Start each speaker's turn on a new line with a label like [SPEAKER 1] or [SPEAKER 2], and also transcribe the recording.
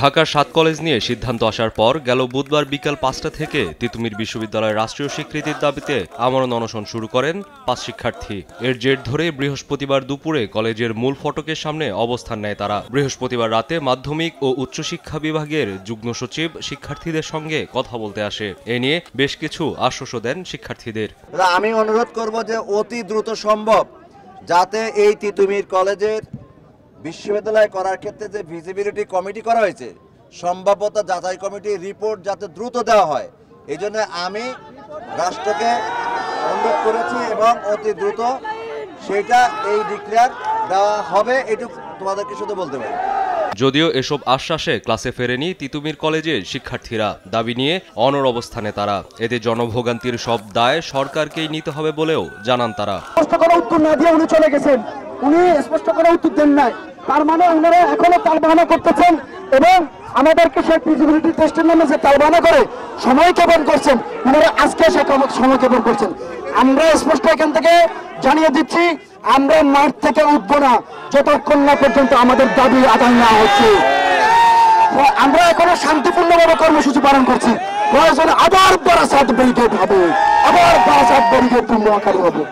[SPEAKER 1] ঢাকার ৭ কলেজ নিয়ে সিদ্ধান্ত আসার পর গেল বুধবার বিকেল ৫টা থেকে তিতুমির বিশ্ববিদ্যালয়ের রাষ্ট্রীয় স্বীকৃতির দাবিতে আমরণ অনশন শুরু করেন ৫ শিক্ষার্থী। এর জের ধরে বৃহস্পতিবার দুপুরে কলেজের মূল ফটকের সামনে অবস্থান নেয় তারা। বৃহস্পতিবার রাতে মাধ্যমিক ও উচ্চশিক্ষা বিভাগের যুগ্ম সচিব শিক্ষার্থীদের সঙ্গে কথা বলতে আসে। এ নিয়ে বেশ কিছু আশ্বাসও দেন শিক্ষার্থীদের।
[SPEAKER 2] আমি অনুরোধ করব যে অতি দ্রুত সম্ভব যাতে এই তিতুমির কলেজের বিশ্ববিদ্যালয় করার ক্ষেত্রে যে ভিজিবিলিটি কমিটি করা হয়েছে, সম্ভাব্যতা যাচাই কমিটির রিপোর্ট যাতে দ্রুত দেওয়া হয়, এই জন্য আমি রাষ্ট্রকে অনুরোধ করেছি এবং অতি দ্রুত সেটা এই ডিক্লেয়ার দেওয়া হবে, এটুকু তোমাদেরকে শুধু বলতে পারি।
[SPEAKER 1] যদিও এসব আশ্বাসে ক্লাসে ফেরেনি তিতুমির কলেজের শিক্ষার্থীরা। দাবি নিয়ে অনড় অবস্থানে তারা। এতে জনভোগান্তির সব দায় সরকারকেই নিতে হবে বলেও জানান তারা।
[SPEAKER 3] স্পষ্ট করে উত্তর না দিয়ে উনি চলে গেছেন, উনি স্পষ্ট করে উত্তর দেন নাই। তার মানে ওনারা এখনো তালবাহানা করতেছেন এবং আমাদেরকে সেই ফিজিবিলিটি টেস্টের নামে যে তালবাহানা করে সময় ক্ষেপণ করছেন, ওনারা আজকে সে সময় ক্ষেপণ করছেন। আমরা স্পষ্ট এখান থেকে জানিয়ে দিচ্ছি, আমরা মাঠ থেকে উঠবো না যতক্ষণ না পর্যন্ত আমাদের দাবি আদায় না হচ্ছে। আমরা এখনো শান্তিপূর্ণভাবে কর্মসূচি পালন করছি। প্রয়োজনে আবার বারাসাত ব্যারিকেড হবে, আবার বারাসাত ব্যারিকেড পূর্ণ আকারে হবে।